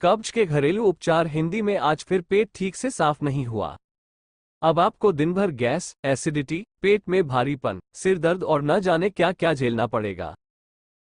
कब्ज के घरेलू उपचार हिंदी में। आज फिर पेट ठीक से साफ नहीं हुआ। अब आपको दिन भर गैस, एसिडिटी, पेट में भारीपन, सिर दर्द और न जाने क्या क्या झेलना पड़ेगा।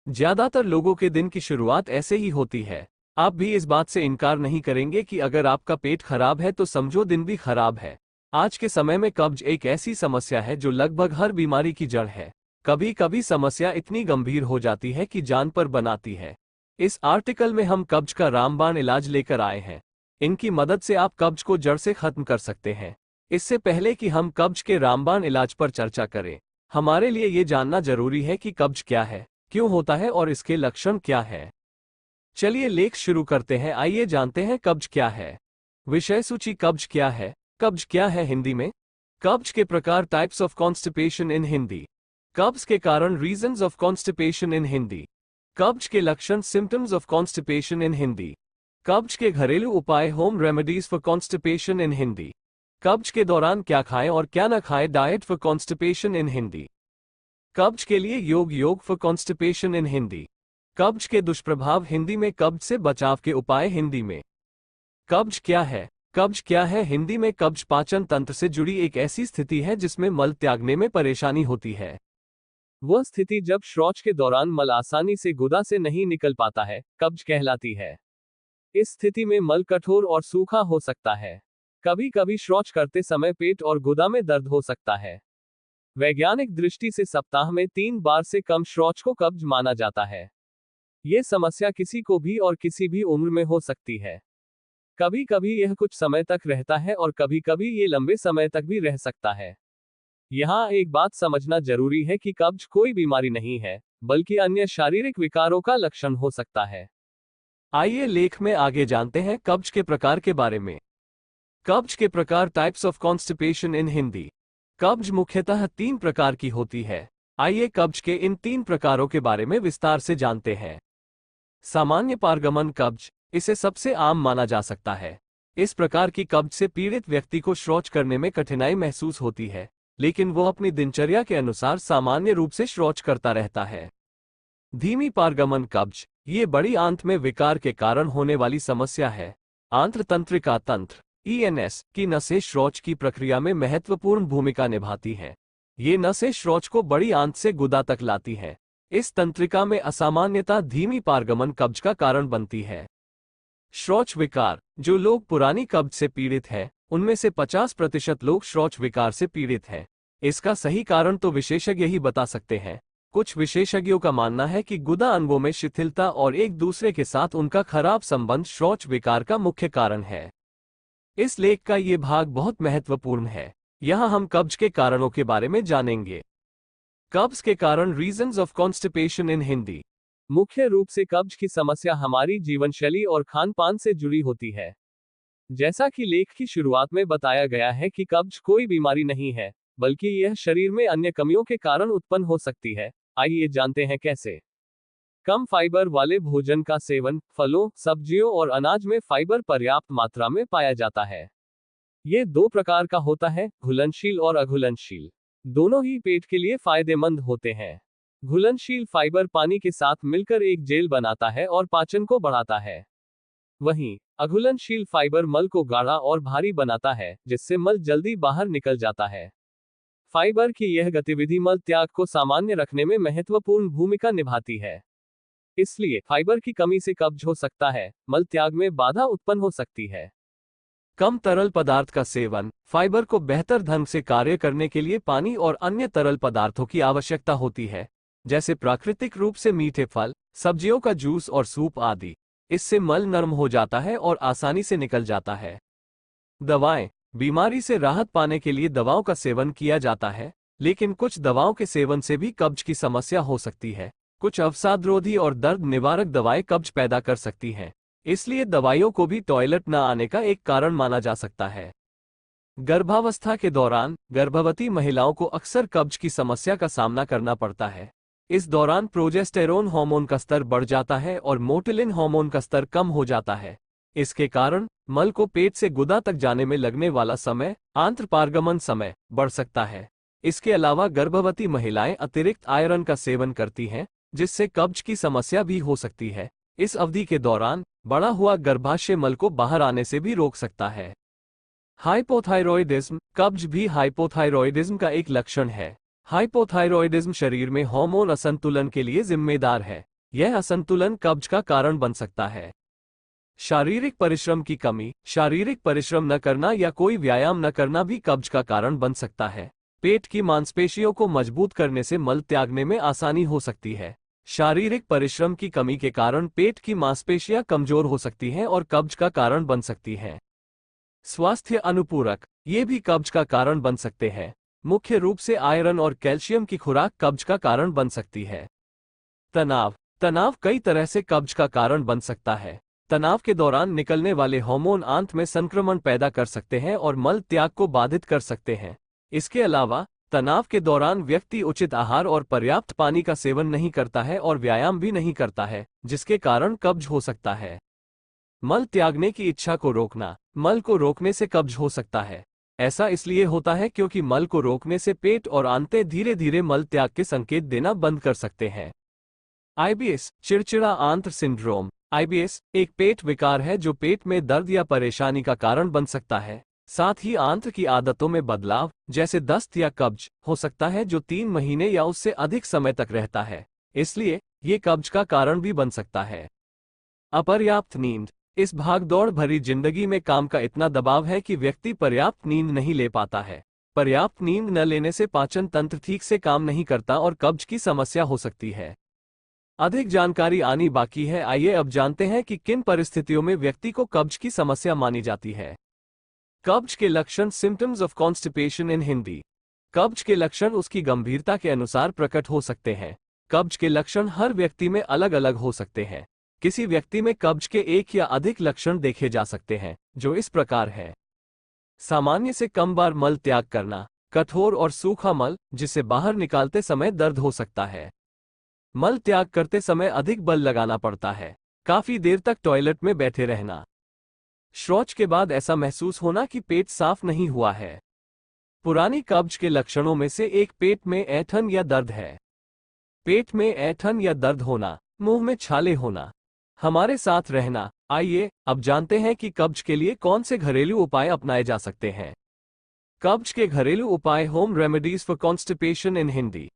ज्यादातर लोगों के दिन की शुरुआत ऐसे ही होती है। आप भी इस बात से इनकार नहीं करेंगे कि अगर आपका पेट खराब है तो समझो दिन भी खराब है। आज के समय में कब्ज एक ऐसी समस्या है जो लगभग हर बीमारी की जड़ है। कभी कभी समस्या इतनी गंभीर हो जाती है कि जान पर बनाती है। इस आर्टिकल में हम कब्ज का रामबाण इलाज लेकर आए हैं। इनकी मदद से आप कब्ज को जड़ से खत्म कर सकते हैं। इससे पहले कि हम कब्ज के रामबाण इलाज पर चर्चा करें, हमारे लिए ये जानना जरूरी है कि कब्ज क्या है, क्यों होता है और इसके लक्षण क्या है। चलिए लेख शुरू करते हैं। आइए जानते हैं कब्ज क्या है। विषय सूची। कब्ज क्या है? कब्ज क्या है हिंदी में? कब्ज के प्रकार, टाइप्स ऑफ कॉन्स्टिपेशन इन हिंदी। कब्ज के कारण, रीजंस ऑफ कॉन्स्टिपेशन इन हिंदी। कब्ज के लक्षण, सिम्टम्स ऑफ कॉन्स्टिपेशन इन हिंदी। कब्ज के घरेलू उपाय, होम रेमेडीज फॉर कॉन्स्टिपेशन इन हिंदी। कब्ज के दौरान क्या खाएं और क्या न खाएं, डाइट फॉर कॉन्स्टिपेशन इन हिंदी। कब्ज के लिए योग फॉर कॉन्स्टिपेशन इन हिंदी। कब्ज के दुष्प्रभाव हिंदी में। कब्ज से बचाव के उपाय हिंदी में। कब्ज क्या है? कब्ज क्या है हिंदी में? कब्ज पाचन तंत्र से जुड़ी एक ऐसी स्थिति है जिसमें मल त्यागने में परेशानी होती है। वह स्थिति जब शौच के दौरान मल आसानी से गुदा से नहीं निकल पाता है, कब्ज कहलाती है। इस स्थिति में मल कठोर और सूखा हो सकता है। कभी कभी शौच करते समय पेट और गुदा में दर्द हो सकता है। वैज्ञानिक दृष्टि से सप्ताह में 3 बार से कम शौच को कब्ज माना जाता है। यह समस्या किसी को भी और किसी भी उम्र में हो सकती है। कभी कभी यह कुछ समय तक रहता है और कभी कभी ये लंबे समय तक भी रह सकता है। यहाँ एक बात समझना जरूरी है कि कब्ज कोई बीमारी नहीं है, बल्कि अन्य शारीरिक विकारों का लक्षण हो सकता है। आइए लेख में आगे जानते हैं कब्ज के प्रकार के बारे में। कब्ज के प्रकार, टाइप्स ऑफ कॉन्स्टिपेशन इन हिंदी। कब्ज मुख्यतः 3 प्रकार की होती है। आइए कब्ज के इन 3 प्रकारों के बारे में विस्तार से जानते हैं। सामान्य पारगमन कब्ज, इसे सबसे आम माना जा सकता है। इस प्रकार की कब्ज से पीड़ित व्यक्ति को शौच करने में कठिनाई महसूस होती है, लेकिन वो अपनी दिनचर्या के अनुसार सामान्य रूप से शौच करता रहता है। धीमी पारगमन कब्ज, ये बड़ी आंत में विकार के कारण होने वाली समस्या है। आंत्र तंत्रिका तंत्र ईएनएस की नसें शौच की प्रक्रिया में महत्वपूर्ण भूमिका निभाती हैं। ये नसें शौच को बड़ी आंत से गुदा तक लाती हैं। इस तंत्रिका में असामान्यता धीमी पारगमन कब्ज का कारण बनती है। शौच विकार, जो लोग पुरानी कब्ज से पीड़ित हैं, उनमें से 50% लोग शौच विकार से पीड़ित हैं। इसका सही कारण तो विशेषज्ञ ही बता सकते हैं। कुछ विशेषज्ञों का मानना है कि गुदा अंगों में शिथिलता और एक दूसरे के साथ उनका खराब संबंध शौच विकार का मुख्य कारण है। इस लेख का ये भाग बहुत महत्वपूर्ण है। यहाँ हम कब्ज के कारणों के बारे में जानेंगे। कब्ज के कारण, रीजंस ऑफ कॉन्स्टिपेशन इन हिंदी। मुख्य रूप से कब्ज की समस्या हमारी जीवनशैली और खान पान से जुड़ी होती है। जैसा कि लेख की शुरुआत में बताया गया है कि कब्ज कोई बीमारी नहीं है, बल्कि यह शरीर में अन्य कमियों के कारण उत्पन्न हो सकती है। आइए जानते हैं कैसे। कम फाइबर वाले भोजन का सेवन। फलों, सब्जियों और अनाज में फाइबर पर्याप्त मात्रा में पाया जाता है। ये 2 प्रकार का होता है, घुलनशील और अघुलनशील। दोनों ही पेट के लिए फायदेमंद होते हैं। घुलनशील फाइबर पानी के साथ मिलकर एक जेल बनाता है और पाचन को बढ़ाता है। वहीं अघुलनशील फाइबर मल को गाढ़ा और भारी बनाता है, जिससे मल जल्दी बाहर निकल जाता है। फाइबर की यह गतिविधि मल त्याग को सामान्य रखने में महत्वपूर्ण भूमिका निभाती है। इसलिए फाइबर की कमी से कब्ज हो सकता है, मल त्याग में बाधा उत्पन्न हो सकती है। कम तरल पदार्थ का सेवन। फाइबर को बेहतर ढंग से कार्य करने के लिए पानी और अन्य तरल पदार्थों की आवश्यकता होती है, जैसे प्राकृतिक रूप से मीठे फल, सब्जियों का जूस और सूप आदि। इससे मल नरम हो जाता है और आसानी से निकल जाता है। दवाएं। बीमारी से राहत पाने के लिए दवाओं का सेवन किया जाता है, लेकिन कुछ दवाओं के सेवन से भी कब्ज की समस्या हो सकती है। कुछ अवसादरोधी और दर्द निवारक दवाएं कब्ज पैदा कर सकती हैं, इसलिए दवाइयों को भी टॉयलेट न आने का एक कारण माना जा सकता है। गर्भावस्था के दौरान गर्भवती महिलाओं को अक्सर कब्ज की समस्या का सामना करना पड़ता है। इस दौरान प्रोजेस्टेरोन हार्मोन का स्तर बढ़ जाता है और मोटिलिन हार्मोन का स्तर कम हो जाता है। इसके कारण मल को पेट से गुदा तक जाने में लगने वाला समय, आंत्र पारगमन समय, बढ़ सकता है। इसके अलावा गर्भवती महिलाएं अतिरिक्त आयरन का सेवन करती हैं, जिससे कब्ज की समस्या भी हो सकती है। इस अवधि के दौरान बड़ा हुआ गर्भाशय मल को बाहर आने से भी रोक सकता है। हाइपोथायरॉयडिज्म, कब्ज भी हाइपोथायरॉयडिज्म का एक लक्षण है। हाइपोथायरॉयडिज्म शरीर में हार्मोन असंतुलन के लिए जिम्मेदार है। यह असंतुलन कब्ज का कारण बन सकता है। शारीरिक परिश्रम की कमी, शारीरिक परिश्रम न करना या कोई व्यायाम न करना भी कब्ज का कारण बन सकता है। पेट की मांसपेशियों को मजबूत करने से मल त्यागने में आसानी हो सकती है। शारीरिक परिश्रम की कमी के कारण पेट की मांसपेशियां कमजोर हो सकती हैं और कब्ज का कारण बन सकती हैं। स्वास्थ्य अनुपूरक, ये भी कब्ज का कारण बन सकते हैं। मुख्य रूप से आयरन और कैल्शियम की खुराक कब्ज का कारण बन सकती है। तनाव, तनाव कई तरह से कब्ज का कारण बन सकता है। तनाव के दौरान निकलने वाले हार्मोन आंत में संक्रमण पैदा कर सकते हैं और मल त्याग को बाधित कर सकते हैं। इसके अलावा तनाव के दौरान व्यक्ति उचित आहार और पर्याप्त पानी का सेवन नहीं करता है और व्यायाम भी नहीं करता है, जिसके कारण कब्ज हो सकता है। मल त्यागने की इच्छा को रोकना, मल को रोकने से कब्ज हो सकता है। ऐसा इसलिए होता है क्योंकि मल को रोकने से पेट और आंतें धीरे धीरे मल त्याग के संकेत देना बंद कर सकते हैं। आईबीएस, चिड़चिड़ा आंत्र सिंड्रोम। आईबीएस एक पेट विकार है जो पेट में दर्द या परेशानी का कारण बन सकता है। साथ ही आंत्र की आदतों में बदलाव, जैसे दस्त या कब्ज, हो सकता है जो 3 महीने या उससे अधिक समय तक रहता है। इसलिए ये कब्ज का कारण भी बन सकता है। अपर्याप्त नींद, इस भागदौड़ भरी जिंदगी में काम का इतना दबाव है कि व्यक्ति पर्याप्त नींद नहीं ले पाता है। पर्याप्त नींद न लेने से पाचन तंत्र ठीक से काम नहीं करता और कब्ज की समस्या हो सकती है। अधिक जानकारी आनी बाकी है। आइए अब जानते हैं कि किन परिस्थितियों में व्यक्ति को कब्ज की समस्या मानी जाती है। कब्ज के लक्षण, सिम्टम्स ऑफ कॉन्स्टिपेशन इन हिंदी। कब्ज के लक्षण उसकी गंभीरता के अनुसार प्रकट हो सकते हैं। कब्ज के लक्षण हर व्यक्ति में अलग अलग हो सकते हैं। किसी व्यक्ति में कब्ज के एक या अधिक लक्षण देखे जा सकते हैं, जो इस प्रकार है। सामान्य से कम बार मल त्याग करना, कठोर और सूखा मल, जिसे बाहर निकालते समय दर्द हो सकता है। मल त्याग करते समय अधिक बल लगाना पड़ता है। काफी देर तक टॉयलेट में बैठे रहना। शौच के बाद ऐसा महसूस होना कि पेट साफ नहीं हुआ है। पुरानी कब्ज के लक्षणों में से एक पेट में ऐंठन या दर्द है। पेट में ऐंठन या दर्द होना, मुंह में छाले होना। हमारे साथ रहना। आइए अब जानते हैं कि कब्ज के लिए कौन से घरेलू उपाय अपनाए जा सकते हैं। कब्ज के घरेलू उपाय, होम रेमेडीज फॉर कॉन्स्टिपेशन इन हिंदी।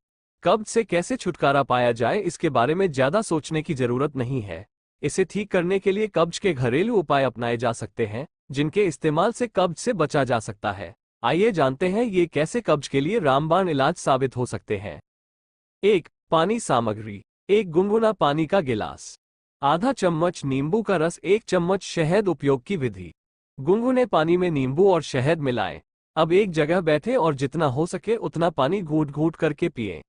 कब्ज से कैसे छुटकारा पाया जाए, इसके बारे में ज्यादा सोचने की जरूरत नहीं है। इसे ठीक करने के लिए कब्ज के घरेलू उपाय अपनाए जा सकते हैं, जिनके इस्तेमाल से कब्ज से बचा जा सकता है। आइए जानते हैं ये कैसे कब्ज के लिए रामबाण इलाज साबित हो सकते हैं। 1. पानी सामग्री। 1 गुनगुना पानी का गिलास, आधा चम्मच नींबू का रस, 1 चम्मच शहद। उपयोग की विधि। गुनगुने पानी में नींबू और शहद मिलाएं। अब एक जगह बैठे और जितना हो सके उतना पानी घूंट घूंट करके पिएं।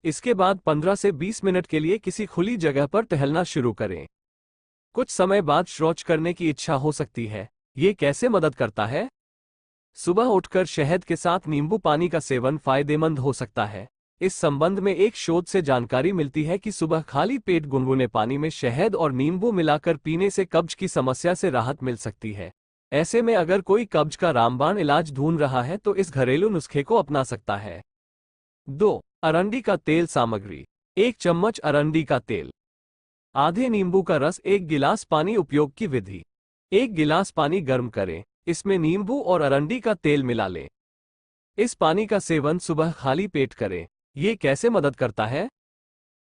इसके बाद 15 से 20 मिनट के लिए किसी खुली जगह पर टहलना शुरू करें। कुछ समय बाद शौच करने की इच्छा हो सकती है। ये कैसे मदद करता है? सुबह उठकर शहद के साथ नींबू पानी का सेवन फायदेमंद हो सकता है। इस संबंध में एक शोध से जानकारी मिलती है कि सुबह खाली पेट गुनगुने पानी में शहद और नींबू मिलाकर पीने से कब्ज की समस्या से राहत मिल सकती है। ऐसे में अगर कोई कब्ज का रामबाण इलाज ढूंढ रहा है तो इस घरेलू नुस्खे को अपना सकता है। 2. अरंडी का तेल सामग्री। 1 चम्मच अरंडी का तेल, आधे नींबू का रस, 1 गिलास पानी। उपयोग की विधि। 1 गिलास पानी गर्म करें, इसमें नींबू और अरंडी का तेल मिला लें। इस पानी का सेवन सुबह खाली पेट करें। ये कैसे मदद करता है?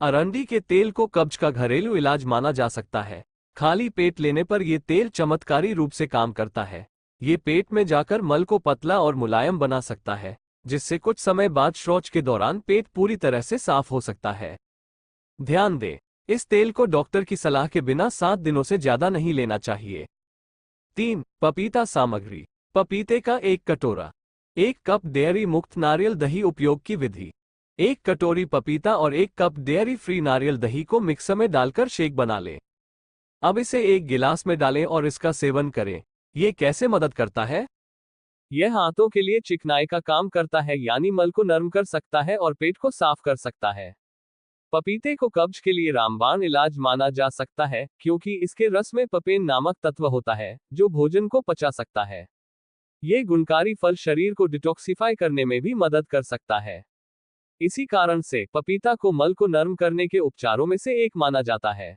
अरंडी के तेल को कब्ज का घरेलू इलाज माना जा सकता है। खाली पेट लेने पर यह तेल चमत्कारी रूप से काम करता है। ये पेट में जाकर मल को पतला और मुलायम बना सकता है, जिससे कुछ समय बाद शौच के दौरान पेट पूरी तरह से साफ हो सकता है। ध्यान दें, इस तेल को डॉक्टर की सलाह के बिना 7 दिनों से ज्यादा नहीं लेना चाहिए। 3. पपीता सामग्री। पपीते का 1 कटोरा, 1 कप डेयरी मुक्त नारियल दही। उपयोग की विधि। 1 कटोरी पपीता और 1 कप डेयरी फ्री नारियल दही को मिक्सर में डालकर शेक बना लें। अब इसे 1 गिलास में डालें और इसका सेवन करें। ये कैसे मदद करता है? यह हाथों के लिए चिकनाई का काम करता है, यानी मल को नरम कर सकता है और पेट को साफ कर सकता है। पपीते को कब्ज के लिए रामबाण इलाज माना जा सकता है, क्योंकि इसके रस में पपेन नामक तत्व होता है, जो भोजन को पचा सकता है। ये गुणकारी फल शरीर को डिटॉक्सिफाई करने में भी मदद कर सकता है। इसी कारण से पपीता को मल को नरम करने के उपचारों में से एक माना जाता है।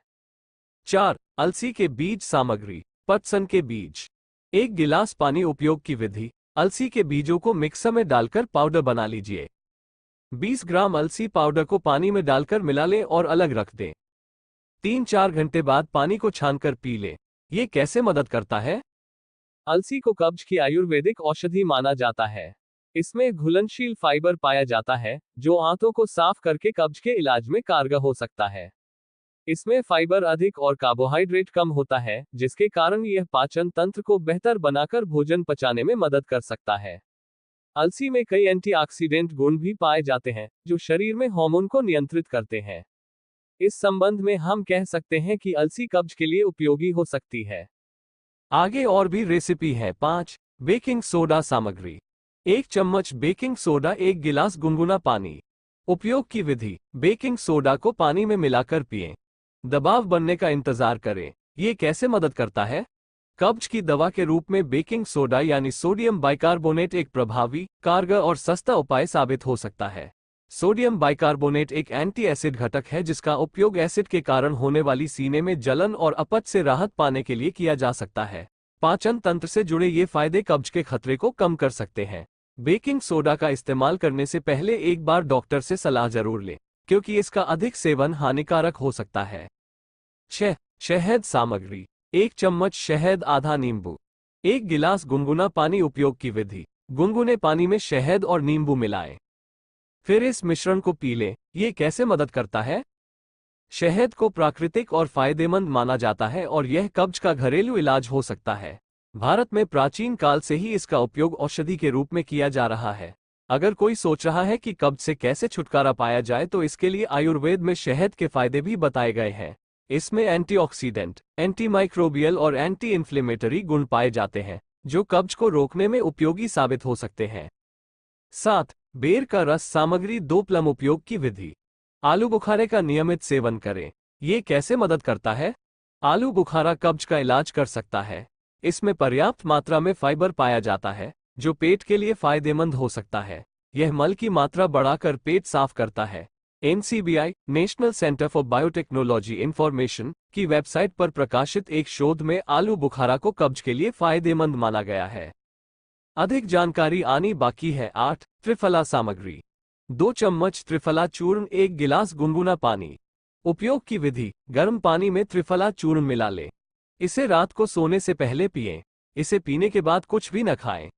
4. अलसी के बीज सामग्री। पटसन के बीज। 1 गिलास पानी। उपयोग की विधि। अलसी के बीजों को मिक्सर में डालकर पाउडर बना लीजिए। 20 ग्राम अलसी पाउडर को पानी में डालकर मिला लें और अलग रख दें। 3-4 घंटे बाद पानी को छानकर पी लें। ये कैसे मदद करता है? अलसी को कब्ज की आयुर्वेदिक औषधि माना जाता है। इसमें घुलनशील फाइबर पाया जाता है जो आंतों को साफ करके कब्ज के इलाज में कारगर हो सकता है। इसमें फाइबर अधिक और कार्बोहाइड्रेट कम होता है, जिसके कारण यह पाचन तंत्र को बेहतर बनाकर भोजन पचाने में मदद कर सकता है। अलसी में कई एंटीऑक्सीडेंट गुण भी पाए जाते हैं जो शरीर में हार्मोन को नियंत्रित करते हैं। इस संबंध में हम कह सकते हैं कि अलसी कब्ज के लिए उपयोगी हो सकती है। आगे और भी रेसिपी है। 5. बेकिंग सोडा सामग्री। 1 चम्मच बेकिंग सोडा। 1 गिलास गुनगुना पानी। उपयोग की विधि। बेकिंग सोडा को पानी में मिलाकर पिएं। दबाव बनने का इंतजार करें। ये कैसे मदद करता है? कब्ज की दवा के रूप में बेकिंग सोडा यानी सोडियम बाइकार्बोनेट एक प्रभावी, कारगर और सस्ता उपाय साबित हो सकता है। सोडियम बाइकार्बोनेट एक एंटी एसिड घटक है जिसका उपयोग एसिड के कारण होने वाली सीने में जलन और अपच से राहत पाने के लिए किया जा सकता है। पाचन तंत्र से जुड़े ये फायदे कब्ज के खतरे को कम कर सकते हैं। बेकिंग सोडा का इस्तेमाल करने से पहले एक बार डॉक्टर से सलाह जरूर लें, क्योंकि इसका अधिक सेवन हानिकारक हो सकता है। 6. शहद सामग्री। 1 चम्मच शहद। आधा नींबू। 1 गिलास गुनगुना पानी। उपयोग की विधि। गुनगुने पानी में शहद और नींबू मिलाएं, फिर इस मिश्रण को पी लें। ये कैसे मदद करता है? शहद को प्राकृतिक और फायदेमंद माना जाता है और यह कब्ज का घरेलू इलाज हो सकता है। भारत में प्राचीन काल से ही इसका उपयोग औषधि के रूप में किया जा रहा है। अगर कोई सोच रहा है कि कब्ज से कैसे छुटकारा पाया जाए तो इसके लिए आयुर्वेद में शहद के फायदे भी बताए गए हैं। इसमें एंटीऑक्सीडेंट, एंटीमाइक्रोबियल और एंटी इन्फ्लेमेटरी गुण पाए जाते हैं जो कब्ज को रोकने में उपयोगी साबित हो सकते हैं। 7. बेर का रस सामग्री। 2 प्लम। उपयोग की विधि। आलू बुखारे का नियमित सेवन करें। ये कैसे मदद करता है? आलू बुखारा कब्ज का इलाज कर सकता है। इसमें पर्याप्त मात्रा में फाइबर पाया जाता है जो पेट के लिए फायदेमंद हो सकता है। यह मल की मात्रा बढ़ाकर पेट साफ करता है। NCBI national centre for biotechnology information की वेबसाइट पर प्रकाशित एक शोध में आलू बुखारा को कब्ज के लिए फायदेमंद माना गया है। अधिक जानकारी आनी बाकी है। 8. त्रिफला सामग्री। 2 चम्मच त्रिफला चूर्ण। 1 गिलास गुनगुना पानी। उपयोग की विधि। गर्म पानी में त्रिफला चूर्ण मिला लें। इसे रात को सोने से पहले पिएं। इसे पीने के बाद कुछ भी न खाएं।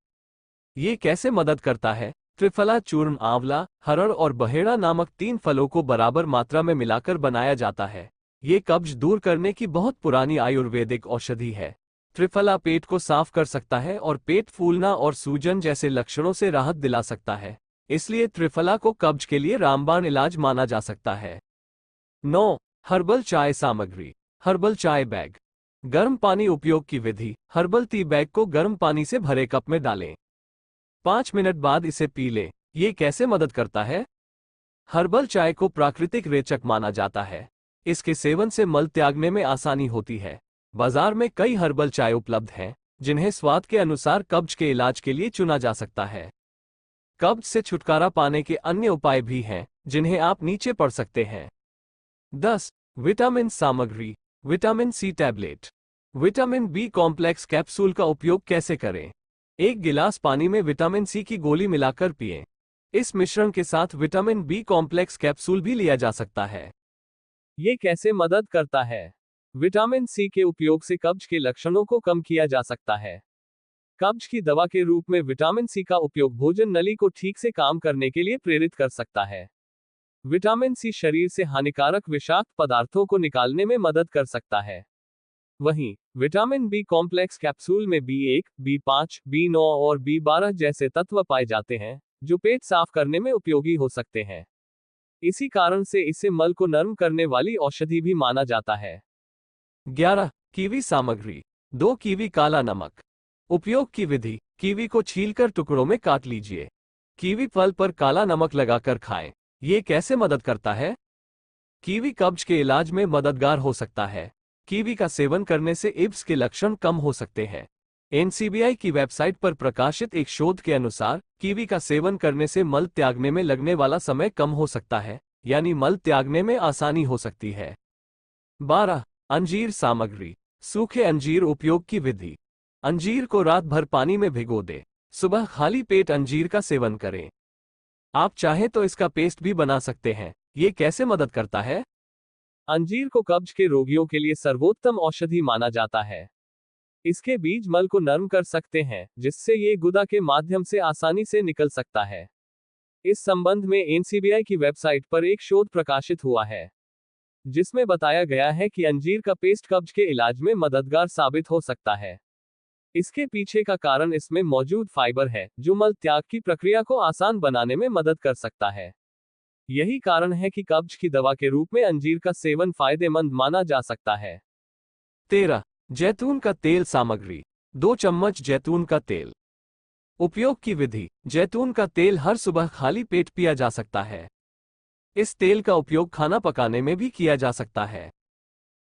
ये कैसे मदद करता है? त्रिफला चूर्ण आंवला, हरड़ और बहेड़ा नामक 3 फलों को बराबर मात्रा में मिलाकर बनाया जाता है। ये कब्ज दूर करने की बहुत पुरानी आयुर्वेदिक औषधि है। त्रिफला पेट को साफ कर सकता है और पेट फूलना और सूजन जैसे लक्षणों से राहत दिला सकता है। इसलिए त्रिफला को कब्ज के लिए रामबाण इलाज माना जा सकता है। 9. हर्बल चाय सामग्री। हर्बल चाय बैग। गर्म पानी। उपयोग की विधि। हर्बल टी बैग को गर्म पानी से भरे कप में डालें। 5 मिनट बाद इसे पी लें। ये कैसे मदद करता है? हर्बल चाय को प्राकृतिक रेचक माना जाता है। इसके सेवन से मल त्यागने में आसानी होती है। बाजार में कई हर्बल चाय उपलब्ध हैं जिन्हें स्वाद के अनुसार कब्ज के इलाज के लिए चुना जा सकता है। कब्ज से छुटकारा पाने के अन्य उपाय भी हैं जिन्हें आप नीचे पढ़ सकते हैं। 10. विटामिन सामग्री। Vitamin C tablet. Vitamin B complex capsule का उपयोग कैसे करें? 1 गिलास पानी में विटामिन सी की गोली मिलाकर पिएं। इस मिश्रण के साथ विटामिन बी कॉम्प्लेक्स कैप्सूल भी लिया जा सकता है। ये कैसे मदद करता है? विटामिन सी के उपयोग से कब्ज के लक्षणों को कम किया जा सकता है। कब्ज की दवा के रूप में विटामिन सी का उपयोग भोजन नली को ठीक से काम करने के लिए प्रेरित कर सकता है। विटामिन सी शरीर से हानिकारक विषाक्त पदार्थों को निकालने में मदद कर सकता है। वहीं विटामिन बी कॉम्प्लेक्स कैप्सूल में B1, B5, B9 और B12 जैसे तत्व पाए जाते हैं जो पेट साफ करने में उपयोगी हो सकते हैं। इसी कारण से इसे मल को नरम करने वाली औषधि भी माना जाता है। 11. कीवी सामग्री। 2 कीवी। काला नमक। उपयोग की विधि। कीवी को छीलकर टुकड़ों में काट लीजिए। कीवी फल पर काला नमक लगाकर खाएं। ये कैसे मदद करता है? कीवी कब्ज के इलाज में मददगार हो सकता है। कीवी का सेवन करने से इब्स के लक्षण कम हो सकते हैं। NCBI की वेबसाइट पर प्रकाशित एक शोध के अनुसार कीवी का सेवन करने से मल त्यागने में लगने वाला समय कम हो सकता है, यानी मल त्यागने में आसानी हो सकती है। 12. अंजीर सामग्री। सूखे अंजीर उपयोग की विधि। अंजीर को रात भर पानी में भिगो दें। सुबह खाली पेट अंजीर का सेवन करें। आप चाहें तो इसका पेस्ट भी बना सकते हैं। ये कैसे मदद करता है? अंजीर को कब्ज के रोगियों के लिए सर्वोत्तम औषधि माना जाता है। इसके बीज मल को नरम कर सकते हैं, जिससे ये गुदा के माध्यम से आसानी से निकल सकता है। इस संबंध में एनसीबीआई की वेबसाइट पर एक शोध प्रकाशित हुआ है, जिसमें बताया गया है कि अंजीर का पेस्ट कब्ज के इलाज में मददगार साबित हो सकता है। इसके पीछे का कारण इसमें मौजूद फाइबर है, जो मल त्याग की प्रक्रिया को आसान बनाने में मदद कर सकता है। यही कारण है कि कब्ज की दवा के रूप में अंजीर का सेवन फायदेमंद माना जा सकता है। 13. जैतून का तेल सामग्री। 2 चम्मच जैतून का तेल। उपयोग की विधि। जैतून का तेल हर सुबह खाली पेट पिया जा सकता है। इस तेल का उपयोग खाना पकाने में भी किया जा सकता है।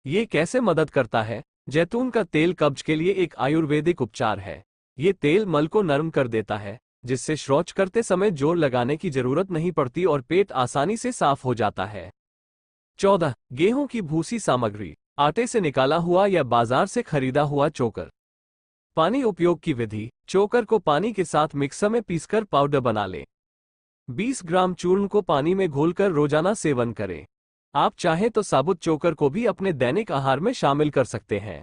ये कैसे मदद करता है? जैतून का तेल कब्ज के लिए एक आयुर्वेदिक उपचार है। ये तेल मल को नरम कर देता है, जिससे शौच करते समय जोर लगाने की जरूरत नहीं पड़ती और पेट आसानी से साफ हो जाता है। 14. गेहूं की भूसी सामग्री। आटे से निकाला हुआ या बाजार से खरीदा हुआ चोकर। पानी उपयोग की विधि। चोकर को पानी के साथ मिक्सर में पीसकर पाउडर बना लें। 20 ग्राम चूर्ण को पानी में घोलकर रोजाना सेवन करें। आप चाहें तो साबुत चोकर को भी अपने दैनिक आहार में शामिल कर सकते हैं।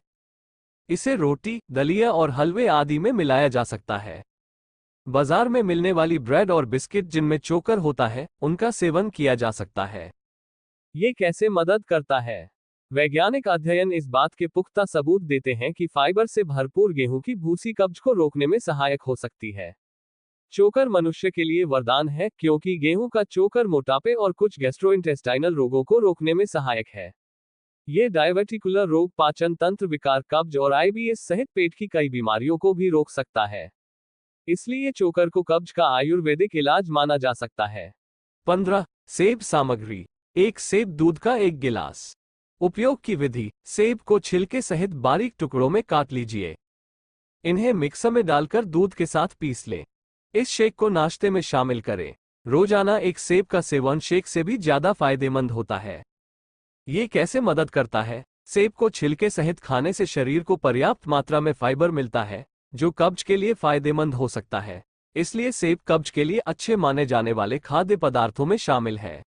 इसे रोटी, दलिया और हलवे आदि में मिलाया जा सकता है। बाजार में मिलने वाली ब्रेड और बिस्किट जिनमें चोकर होता है, उनका सेवन किया जा सकता है। ये कैसे मदद करता है? वैज्ञानिक अध्ययन इस बात के पुख्ता सबूत देते हैं कि फाइबर से भरपूर गेहूं की भूसी कब्ज को रोकने में सहायक हो सकती है। चोकर मनुष्य के लिए वरदान है, क्योंकि गेहूं का चोकर मोटापे और कुछ गैस्ट्रोइंटेस्टाइनल रोगों को रोकने में सहायक है। ये डायबिटिकुलर रोग, पाचन तंत्र विकार, कब्ज और आईबीएस सहित पेट की कई बीमारियों को भी रोक सकता है। इसलिए चोकर को कब्ज का आयुर्वेदिक इलाज माना जा सकता है। 15. सेब सामग्री। 1 सेब, दूध का 1 गिलास। उपयोग की विधि। सेब को छिलके सहित बारीक टुकड़ों में काट लीजिए। इन्हें मिक्सर में डालकर दूध के साथ पीस लें। इस शेक को नाश्ते में शामिल करें। रोजाना 1 सेब का सेवन शेक से भी ज्यादा फायदेमंद होता है। ये कैसे मदद करता है? सेब को छिलके सहित खाने से शरीर को पर्याप्त मात्रा में फाइबर मिलता है, जो कब्ज के लिए फायदेमंद हो सकता है। इसलिए सेब कब्ज के लिए अच्छे माने जाने वाले खाद्य पदार्थों में शामिल है।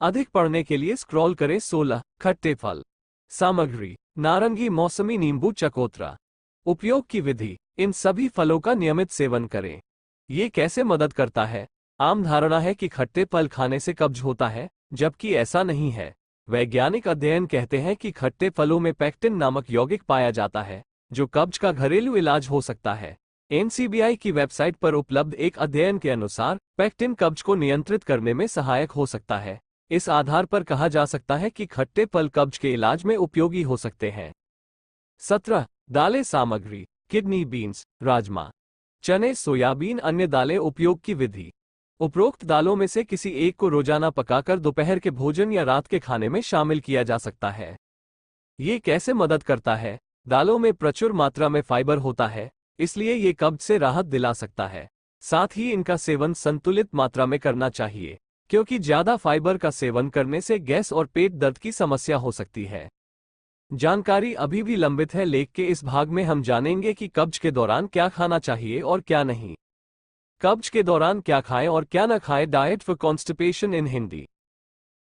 अधिक पढ़ने के लिए स्क्रॉल करें। 16. खट्टे फल सामग्री। नारंगी, मौसमी, नींबू, चकोतरा। उपयोग की विधि। इन सभी फलों का नियमित सेवन करें। ये कैसे मदद करता है? आम धारणा है कि खट्टे फल खाने से कब्ज होता है, जबकि ऐसा नहीं है। वैज्ञानिक अध्ययन कहते हैं कि खट्टे फलों में पेक्टिन नामक यौगिक पाया जाता है, जो कब्ज का घरेलू इलाज हो सकता है। एनसीबीआई की वेबसाइट पर उपलब्ध एक अध्ययन के अनुसार पेक्टिन कब्ज को नियंत्रित करने में सहायक हो सकता है। इस आधार पर कहा जा सकता है कि खट्टे फल कब्ज के इलाज में उपयोगी हो सकते हैं। 17. दालें सामग्री। किडनी बीन्स, राजमा, चने, सोयाबीन, अन्य दालें। उपयोग की विधि। उपरोक्त दालों में से किसी एक को रोजाना पकाकर दोपहर के भोजन या रात के खाने में शामिल किया जा सकता है। ये कैसे मदद करता है? दालों में प्रचुर मात्रा में फाइबर होता है, इसलिए ये कब्ज से राहत दिला सकता है। साथ ही इनका सेवन संतुलित मात्रा में करना चाहिए, क्योंकि ज्यादा फाइबर का सेवन करने से गैस और पेट दर्द की समस्या हो सकती है। जानकारी अभी भी लंबित है। लेख के इस भाग में हम जानेंगे कि कब्ज के दौरान क्या खाना चाहिए और क्या नहीं। कब्ज के दौरान क्या खाएं और क्या न खाएं। डाइट फॉर कॉन्स्टिपेशन इन हिंदी।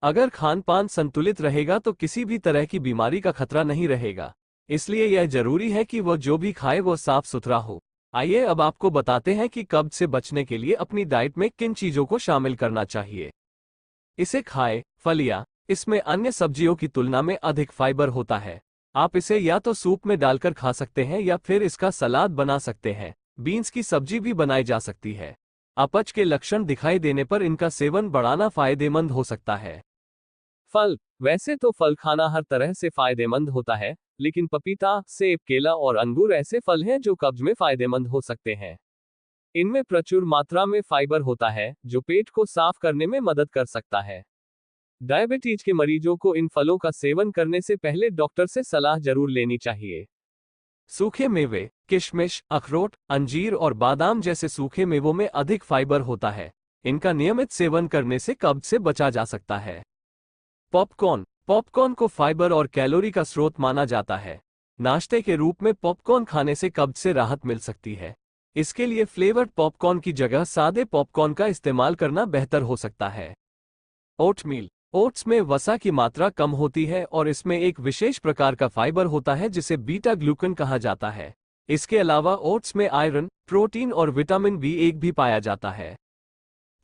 अगर खान पान संतुलित रहेगा तो किसी भी तरह की बीमारी का खतरा नहीं रहेगा। इसलिए यह जरूरी है कि वह जो भी खाए वो साफ सुथरा हो। आइए अब आपको बताते हैं कि कब्ज से बचने के लिए अपनी डाइट में किन चीजों को शामिल करना चाहिए। इसे खाएं। फलियां। इसमें अन्य सब्जियों की तुलना में अधिक फाइबर होता है। आप इसे या तो सूप में डालकर खा सकते हैं या फिर इसका सलाद बना सकते हैं। बीन्स की सब्जी भी बनाई जा सकती है। अपच के लक्षण दिखाई देने पर इनका सेवन बढ़ाना फायदेमंद हो सकता है। फल। वैसे तो फल खाना हर तरह से फायदेमंद होता है, लेकिन पपीता, सेब, केला और अंगूर ऐसे फल हैं जो कब्ज में फायदेमंद हो सकते हैं। इनमें प्रचुर मात्रा में फाइबर होता है, जो पेट को साफ करने में मदद कर सकता है। डायबिटीज के मरीजों को इन फलों का सेवन करने से पहले डॉक्टर से सलाह जरूर लेनी चाहिए। सूखे मेवे। किशमिश, अखरोट, अंजीर और बादाम जैसे सूखे मेवों में अधिक फाइबर होता है। इनका नियमित सेवन करने से कब्ज से बचा जा सकता है। पॉपकॉर्न। पॉपकॉर्न को फाइबर और कैलोरी का स्रोत माना जाता है। नाश्ते के रूप में पॉपकॉर्न खाने से कब्ज से राहत मिल सकती है। इसके लिए फ्लेवर्ड पॉपकॉर्न की जगह सादे पॉपकॉर्न का इस्तेमाल करना बेहतर हो सकता है। ओटमील। ओट्स में वसा की मात्रा कम होती है और इसमें एक विशेष प्रकार का फाइबर होता है जिसे बीटा ग्लूकन कहा जाता है। इसके अलावा ओट्स में आयरन, प्रोटीन और विटामिन B1 भी पाया जाता है।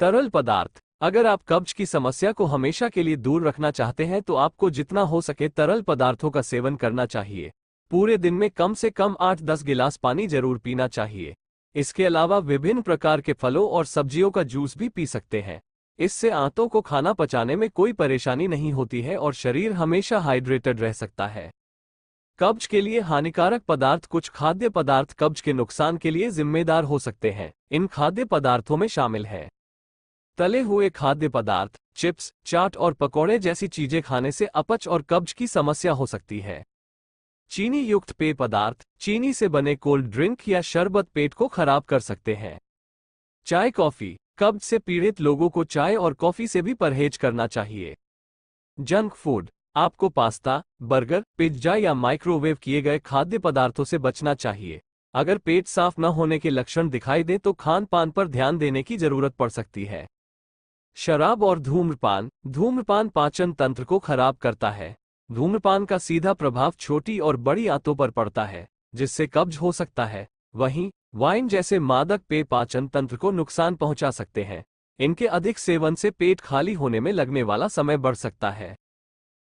तरल पदार्थ। अगर आप कब्ज की समस्या को हमेशा के लिए दूर रखना चाहते हैं तो आपको जितना हो सके तरल पदार्थों का सेवन करना चाहिए। पूरे दिन में कम से कम 8-10 गिलास पानी जरूर पीना चाहिए। इसके अलावा विभिन्न प्रकार के फलों और सब्जियों का जूस भी पी सकते हैं। इससे आंतों को खाना पचाने में कोई परेशानी नहीं होती है और शरीर हमेशा हाइड्रेटेड रह सकता है। कब्ज के लिए हानिकारक पदार्थ। कुछ खाद्य पदार्थ कब्ज के नुकसान के लिए जिम्मेदार हो सकते हैं। इन खाद्य पदार्थों में शामिल है तले हुए खाद्य पदार्थ, चिप्स, चाट और पकौड़े जैसी चीजें खाने से अपच और कब्ज की समस्या हो सकती है। चीनी युक्त पेय पदार्थ, चीनी से बने कोल्ड ड्रिंक या शरबत पेट को खराब कर सकते हैं। चाय कॉफी। कब्ज से पीड़ित लोगों को चाय और कॉफी से भी परहेज करना चाहिए। Junk food. आपको पास्ता, बर्गर, पिज्जा या माइक्रोवेव किए गए खाद्य पदार्थों से बचना चाहिए। अगर पेट साफ न होने के लक्षण दिखाई दें तो खान पान पर ध्यान देने की जरूरत पड़ सकती है। शराब और धूम्रपान। धूम्रपान पाचन तंत्र को खराब करता है। धूम्रपान का सीधा प्रभाव छोटी और बड़ी आंतों पर पड़ता है, जिससे कब्ज हो सकता है। वहीं वाइन जैसे मादक पेय पाचन तंत्र को नुकसान पहुंचा सकते हैं। इनके अधिक सेवन से पेट खाली होने में लगने वाला समय बढ़ सकता है।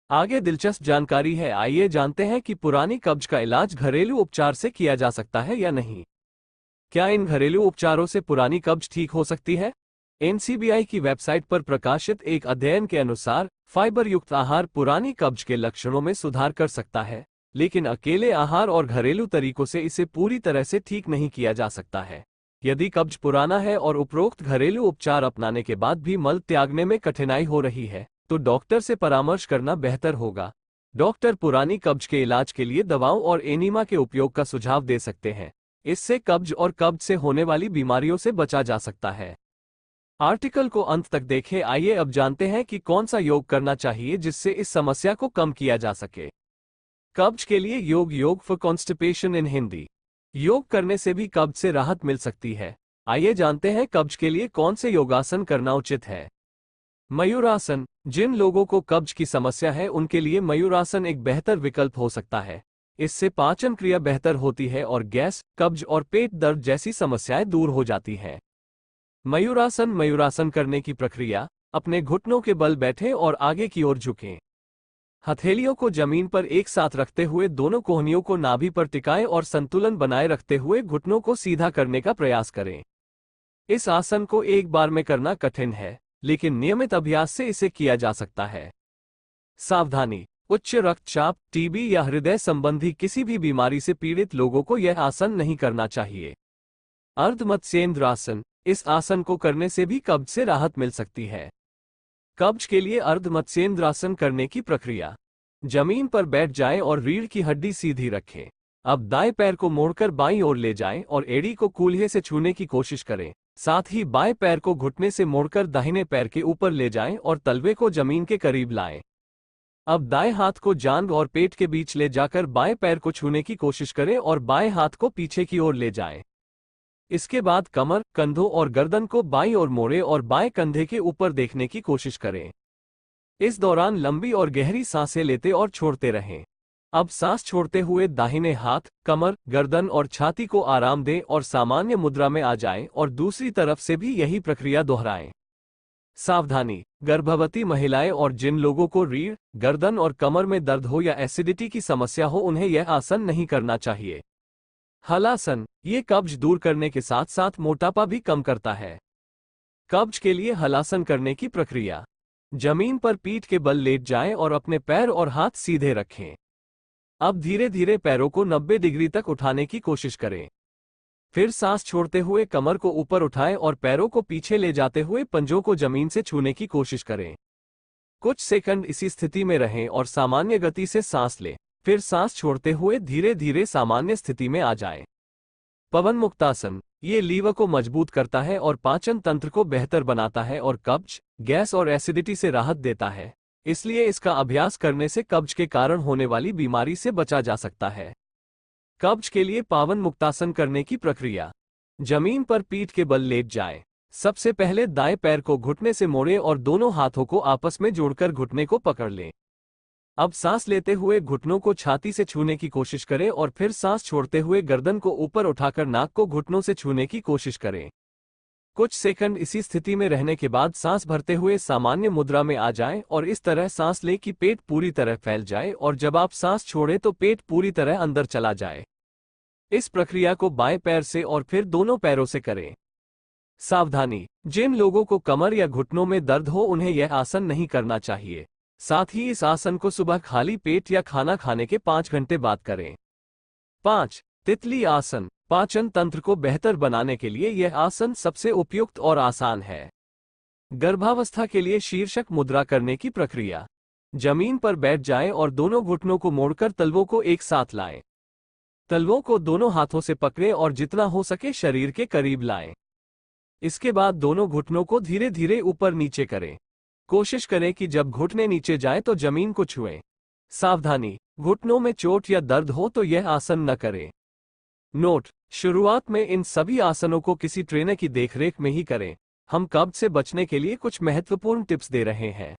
आगे दिलचस्प जानकारी है, आइए जानते हैं कि पुरानी कब्ज का इलाज घरेलू उपचार से किया जा सकता है या नहीं। क्या इन घरेलू उपचारों से पुरानी कब्ज ठीक हो सकती है? NCBI की वेबसाइट पर प्रकाशित एक अध्ययन के अनुसार फाइबर युक्त आहार पुरानी कब्ज के लक्षणों में सुधार कर सकता है, लेकिन अकेले आहार और घरेलू तरीकों से इसे पूरी तरह से ठीक नहीं किया जा सकता है। यदि कब्ज पुराना है और उपरोक्त घरेलू उपचार अपनाने के बाद भी मल त्यागने में कठिनाई हो रही है, तो डॉक्टर से परामर्श करना बेहतर होगा। डॉक्टर पुरानी कब्ज के इलाज के लिए दवाओं और एनीमा के उपयोग का सुझाव दे सकते हैं। इससे कब्ज और कब्ज से होने वाली बीमारियों से बचा जा सकता है। आर्टिकल को अंत तक देखें। आइए अब जानते हैं कि कौन सा योग करना चाहिए जिससे इस समस्या को कम किया जा सके। कब्ज के लिए योग। योग फॉर कॉन्स्टिपेशन इन हिंदी। योग करने से भी कब्ज से राहत मिल सकती है। आइए जानते हैं कब्ज के लिए कौन से योगासन करना उचित है। मयूरासन। जिन लोगों को कब्ज की समस्या है उनके लिए मयूरासन एक बेहतर विकल्प हो सकता है। इससे पाचन क्रिया बेहतर होती है और गैस, कब्ज और पेट दर्द जैसी समस्याएं दूर हो जाती हैं। मयूरासन। मयूरासन करने की प्रक्रिया। अपने घुटनों के बल बैठें और आगे की ओर झुकें। हथेलियों को जमीन पर एक साथ रखते हुए दोनों कोहनियों को नाभि पर टिकाएं और संतुलन बनाए रखते हुए घुटनों को सीधा करने का प्रयास करें। इस आसन को एक बार में करना कठिन है, लेकिन नियमित अभ्यास से इसे किया जा सकता है। सावधानी। उच्च रक्तचाप, टीबी या हृदय संबंधी किसी भी बीमारी से पीड़ित लोगों को यह आसन नहीं करना चाहिए। अर्धमत्स्येंद्रासन। इस आसन को करने से भी कब्ज से राहत मिल सकती है। कब्ज के लिए अर्धमत्स्येंद्रासन करने की प्रक्रिया। जमीन पर बैठ जाएं और रीढ़ की हड्डी सीधी रखें। अब दाएं पैर को मोड़कर बाईं ओर ले जाएं और एड़ी को कूल्हे से छूने की कोशिश करें। साथ ही बाएं पैर को घुटने से मोड़कर दाहिने पैर के ऊपर ले जाएं और तलवे को जमीन के करीब लाएं। अब दाएं हाथ को जांघ और पेट के बीच ले जाकर बाएं पैर को छूने की कोशिश करें और बाएं हाथ को पीछे की ओर ले जाएं। इसके बाद कमर, कंधों और गर्दन को बाईं ओर मोड़ें और बाएं कंधे के ऊपर देखने की कोशिश करें। इस दौरान लंबी और गहरी सांसें लेते और छोड़ते रहें। अब सांस छोड़ते हुए दाहिने हाथ, कमर, गर्दन और छाती को आराम दें और सामान्य मुद्रा में आ जाएं और दूसरी तरफ से भी यही प्रक्रिया दोहराएं। सावधानी। गर्भवती महिलाएं और जिन लोगों को रीढ़, गर्दन और कमर में दर्द हो या एसिडिटी की समस्या हो उन्हें यह आसन नहीं करना चाहिए। हलासन। ये कब्ज दूर करने के साथ साथ मोटापा भी कम करता है। कब्ज के लिए हलासन करने की प्रक्रिया। जमीन पर पीठ के बल लेट जाएं और अपने पैर और हाथ सीधे रखें। अब धीरे धीरे पैरों को 90 डिग्री तक उठाने की कोशिश करें। फिर सांस छोड़ते हुए कमर को ऊपर उठाएं और पैरों को पीछे ले जाते हुए पंजों को जमीन से छूने की कोशिश करें। कुछ सेकंड इसी स्थिति में रहें और सामान्य गति से सांस लें। फिर सांस छोड़ते हुए धीरे धीरे सामान्य स्थिति में आ जाएं। पवन मुक्तासन। ये लीवर को मजबूत करता है और पाचन तंत्र को बेहतर बनाता है और कब्ज, गैस और एसिडिटी से राहत देता है। इसलिए इसका अभ्यास करने से कब्ज के कारण होने वाली बीमारी से बचा जा सकता है। कब्ज के लिए पावन मुक्तासन करने की प्रक्रिया। जमीन पर पीठ के बल लेट जाएं। सबसे पहले दाएं पैर को घुटने से मोड़ें और दोनों हाथों को आपस में जोड़कर घुटने को पकड़ लें। अब सांस लेते हुए घुटनों को छाती से छूने की कोशिश करें और फिर सांस छोड़ते हुए गर्दन को ऊपर उठाकर नाक को घुटनों से छूने की कोशिश करें। कुछ सेकंड इसी स्थिति में रहने के बाद सांस भरते हुए सामान्य मुद्रा में आ जाएं और इस तरह सांस लें कि पेट पूरी तरह फैल जाए और जब आप सांस छोड़ें तो पेट पूरी तरह अंदर चला जाए। इस प्रक्रिया को बाएं पैर से और फिर दोनों पैरों से करें। सावधानी: जिन लोगों को कमर या घुटनों में दर्द हो उन्हें यह आसन नहीं करना चाहिए। साथ ही इस आसन को सुबह खाली पेट या खाना खाने के 5 घंटे बाद करें। 5. तितली आसन। पाचन तंत्र को बेहतर बनाने के लिए यह आसन सबसे उपयुक्त और आसान है। गर्भावस्था के लिए शीर्षक मुद्रा करने की प्रक्रिया। जमीन पर बैठ जाएं और दोनों घुटनों को मोड़कर तलवों को एक साथ लाएं। तलवों को दोनों हाथों से पकड़ें और जितना हो सके शरीर के करीब लाएं। इसके बाद दोनों घुटनों को धीरे धीरे ऊपर नीचे करें। कोशिश करें कि जब घुटने नीचे जाएं तो जमीन को छुएं। सावधानी: घुटनों में चोट या दर्द हो तो यह आसन न करें। नोट: शुरुआत में इन सभी आसनों को किसी ट्रेनर की देखरेख में ही करें। हम कब्ज से बचने के लिए कुछ महत्वपूर्ण टिप्स दे रहे हैं।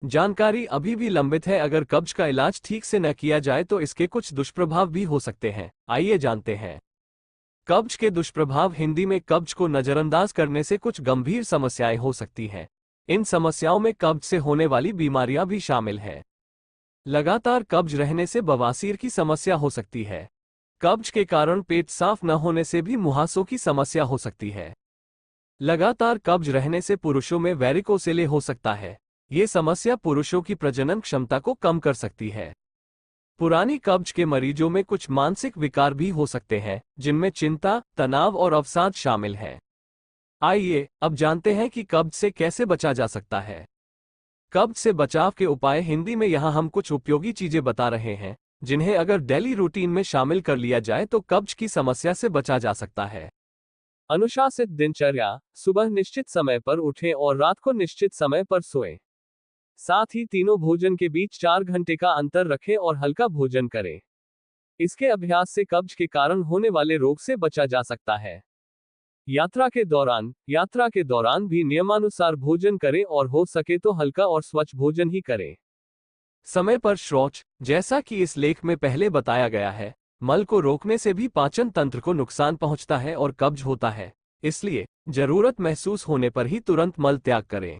जानकारी अभी भी लंबित है। अगर कब्ज का इलाज ठीक से न किया जाए तो इसके कुछ दुष्प्रभाव भी हो सकते हैं। आइए जानते हैं। कब्ज के दुष्प्रभाव। हिंदी में कब्ज को नजरअंदाज करने से कुछ गंभीर समस्याएं हो सकती हैं। इन समस्याओं में कब्ज से होने वाली बीमारियां भी शामिल हैं। लगातार कब्ज रहने से बवासीर की समस्या हो सकती है। कब्ज के कारण पेट साफ न होने से भी मुहासों की समस्या हो सकती है। लगातार कब्ज रहने से पुरुषों में वैरिकोसेले हो सकता है। ये समस्या पुरुषों की प्रजनन क्षमता को कम कर सकती है। पुरानी कब्ज के मरीजों में कुछ मानसिक विकार भी हो सकते हैं, जिनमें चिंता, तनाव और अवसाद शामिल हैं। आइए अब जानते हैं कि कब्ज से कैसे बचा जा सकता है। कब्ज से बचाव के उपाय। हिंदी में यहाँ हम कुछ उपयोगी चीजें बता रहे हैं, जिन्हें अगर डेली रूटीन में शामिल कर लिया जाए तो कब्ज की समस्या से बचा जा सकता है। अनुशासित दिनचर्या। सुबह निश्चित समय पर उठें और रात को निश्चित समय पर सोएं। साथ ही तीनों भोजन के बीच 4 घंटे का अंतर रखें और हल्का भोजन करें। इसके अभ्यास से कब्ज के कारण होने वाले रोग से बचा जा सकता है। यात्रा के दौरान भी नियमानुसार भोजन करें और हो सके तो हल्का और स्वच्छ भोजन ही करें। समय पर शौच। जैसा कि इस लेख में पहले बताया गया है, मल को रोकने से भी पाचन तंत्र को नुकसान पहुंचता है और कब्ज होता है। इसलिए जरूरत महसूस होने पर ही तुरंत मल त्याग करें।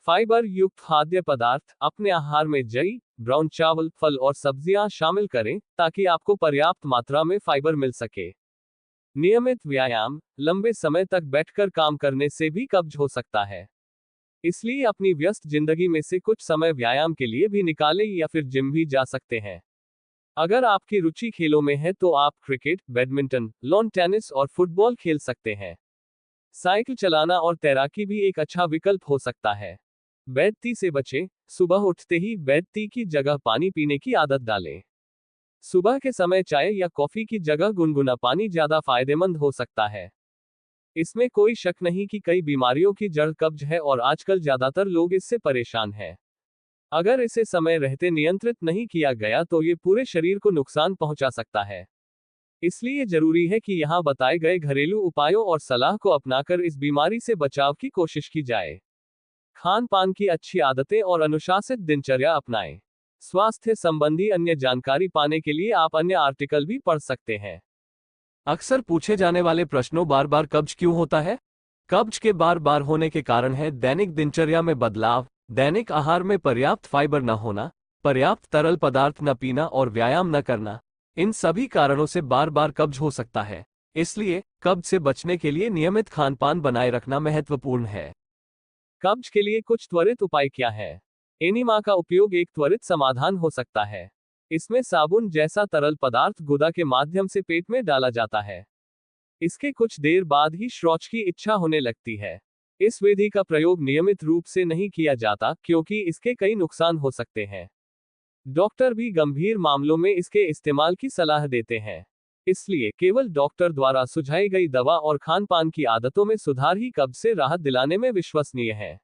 फाइबर युक्त खाद्य पदार्थ। अपने आहार में जई, ब्राउन चावल, फल और सब्जियां शामिल करें ताकि आपको पर्याप्त मात्रा में फाइबर मिल सके। नियमित व्यायाम। लंबे समय तक बैठकर काम करने से भी कब्ज हो सकता है। इसलिए अपनी व्यस्त जिंदगी में से कुछ समय व्यायाम के लिए भी निकालें या फिर जिम भी जा सकते हैं। अगर आपकी रुचि खेलों में है तो आप क्रिकेट, बैडमिंटन, लॉन टेनिस और फुटबॉल खेल सकते हैं। साइकिल चलाना और तैराकी भी एक अच्छा विकल्प हो सकता है। बेडती से बचें। सुबह उठते ही बेडती की जगह पानी पीने की आदत डालें। सुबह के समय चाय या कॉफी की जगह गुनगुना पानी ज्यादा फायदेमंद हो सकता है। इसमें कोई शक नहीं कि कई बीमारियों की जड़ कब्ज है और आजकल ज्यादातर लोग इससे परेशान हैं। अगर इसे समय रहते नियंत्रित नहीं किया गया तो ये पूरे शरीर को नुकसान पहुंचा सकता है। इसलिए जरूरी है कि यहाँ बताए गए घरेलू उपायों और सलाह को अपनाकर इस बीमारी से बचाव की कोशिश की जाए। खान पान की अच्छी आदतें और अनुशासित दिनचर्या अपनाएं। स्वास्थ्य संबंधी अन्य जानकारी पाने के लिए आप अन्य आर्टिकल भी पढ़ सकते हैं। अक्सर पूछे जाने वाले प्रश्नों। बार बार कब्ज क्यों होता है? कब्ज के बार बार होने के कारण है दैनिक दिनचर्या में बदलाव, दैनिक आहार में पर्याप्त फाइबर न होना, पर्याप्त तरल पदार्थ न पीना और व्यायाम न करना। इन सभी कारणों से बार बार कब्ज हो सकता है। इसलिए कब्ज से बचने के लिए नियमित खानपान बनाए रखना महत्वपूर्ण है। कब्ज के लिए कुछ त्वरित उपाय क्या है? एनिमा का उपयोग एक त्वरित समाधान हो सकता है। इसमें साबुन जैसा तरल पदार्थ गुदा के माध्यम से पेट में डाला जाता है। इसके कुछ देर बाद ही शौच की इच्छा होने लगती है। इस विधि का प्रयोग नियमित रूप से नहीं किया जाता क्योंकि इसके कई नुकसान हो सकते हैं। डॉक्टर भी गंभीर मामलों में इसके इस्तेमाल की सलाह देते हैं। इसलिए केवल डॉक्टर द्वारा सुझाई गई दवा और खान पान की आदतों में सुधार ही कब्ज से राहत दिलाने में विश्वसनीय है।